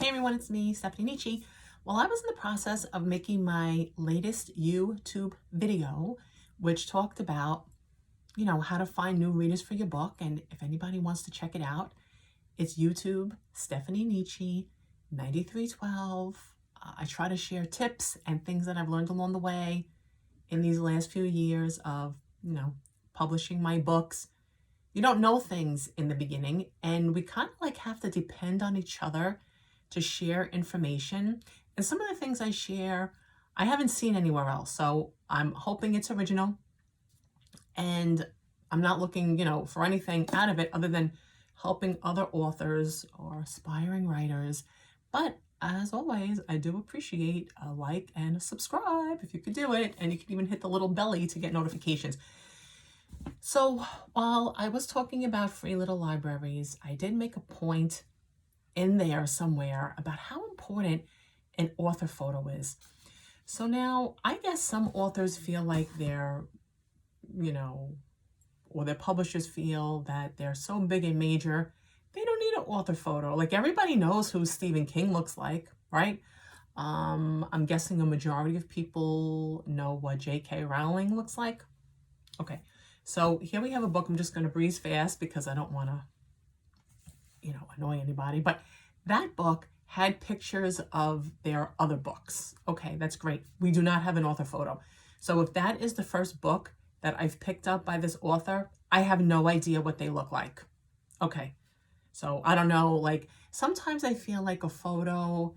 Hey everyone, it's me, Stephanie Nietzsche. Well, I was in the process of making my latest YouTube video, which talked about, how to find new readers for your book. And if anybody wants to check it out, it's YouTube, Stephanie Nietzsche, 9312. I try to share tips and things that I've learned along the way in these last few years of, publishing my books. You don't know things in the beginning, and we kind of like have to depend on each other to share information. And some of the things I share, I haven't seen anywhere else. So I'm hoping it's original, and I'm not looking, for anything out of it other than helping other authors or aspiring writers. But as always, I do appreciate a like and a subscribe if you could do it. And you can even hit the little belly to get notifications. So while I was talking about free little libraries, I did make a point in there somewhere about how important an author photo is. So now I guess some authors feel like they're, or their publishers feel that they're so big and major, they don't need an author photo. Like everybody knows who Stephen King looks like, right? I'm guessing a majority of people know what J.K. Rowling looks like. Okay, so here we have a book. I'm just going to breeze fast because I don't want to, annoy anybody. But that book had pictures of their other books. Okay, that's great. We do not have an author photo. So if that is the first book that I've picked up by this author, I have no idea what they look like. Okay, so I don't know, like sometimes I feel like a photo,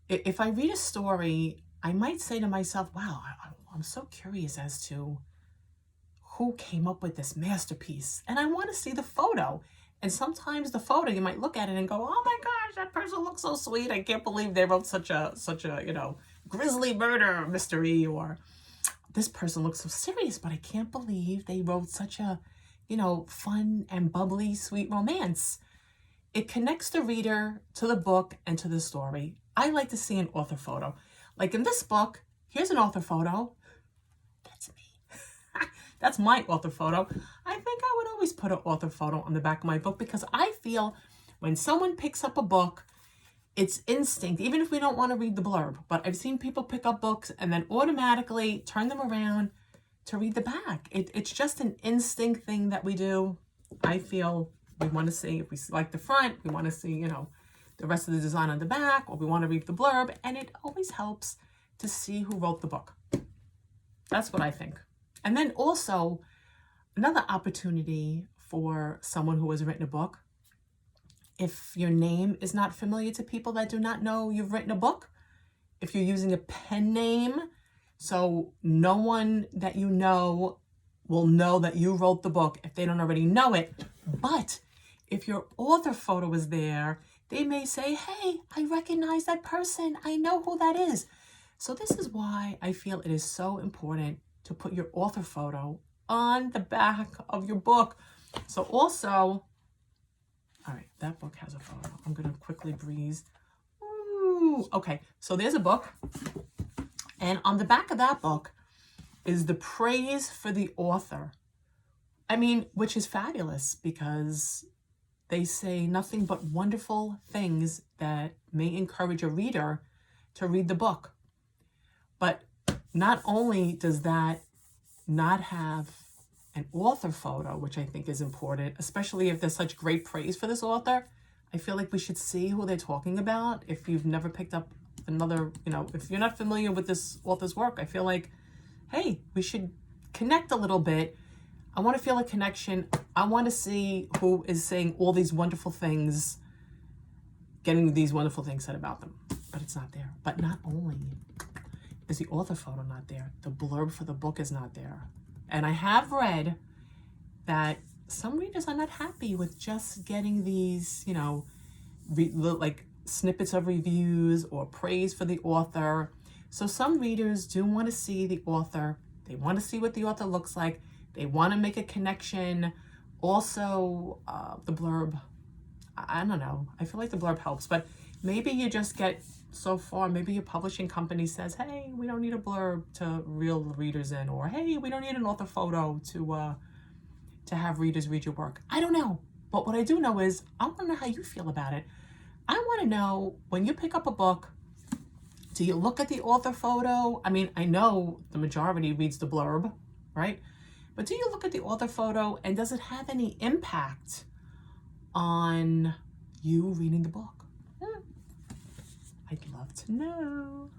if I read a story, I might say to myself, wow, I'm so curious as to who came up with this masterpiece, and I want to see the photo. And sometimes the photo, you might look at it and go, oh my gosh, that person looks so sweet. I can't believe they wrote such a grisly murder mystery, or this person looks so serious, but I can't believe they wrote such a, fun and bubbly, sweet romance. It connects the reader to the book and to the story. I like to see an author photo. Like in this book, here's an author photo. That's me. That's my author photo. I think I would always put an author photo on the back of my book because I feel when someone picks up a book, it's instinct, even if we don't want to read the blurb. But I've seen people pick up books and then automatically turn them around to read the back. It's just an instinct thing that we do. I feel we want to see, if we like the front, we want to see, the rest of the design on the back, or we want to read the blurb. And it always helps to see who wrote the book. That's what I think. And then also another opportunity for someone who has written a book. If your name is not familiar to people that do not know you've written a book, if you're using a pen name, so no one that you know will know that you wrote the book if they don't already know it. But if your author photo is there, they may say, hey, I recognize that person. I know who that is. So this is why I feel it is so important to put your author photo on the back of your book. So also, all right, that book has a photo. I'm going to quickly breeze. Ooh, okay, so there's a book. And on the back of that book is the praise for the author. I mean, which is fabulous because they say nothing but wonderful things that may encourage a reader to read the book. But not only does that not have an author photo, which I think is important, especially if there's such great praise for this author, I feel like we should see who they're talking about. If you've never picked up another, if you're not familiar with this author's work, I feel like, hey, we should connect a little bit. I want to feel a connection. I want to see who is saying all these wonderful things, getting these wonderful things said about them. But it's not there. But not only is the author photo not there, the blurb for the book is not there. And I have read that some readers are not happy with just getting these, like snippets of reviews or praise for the author. So some readers do want to see the author. They want to see what the author looks like. They want to make a connection. Also, the blurb, I don't know. I feel like the blurb helps, but maybe you just get so far, maybe your publishing company says, hey, we don't need a blurb to reel readers in, or hey, we don't need an author photo to have readers read your work. I don't know. But what I do know is I want to know how you feel about it. I want to know, when you pick up a book, do you look at the author photo? I mean, I know the majority reads the blurb, right? But do you look at the author photo, and does it have any impact on you reading the book? I'd love to know.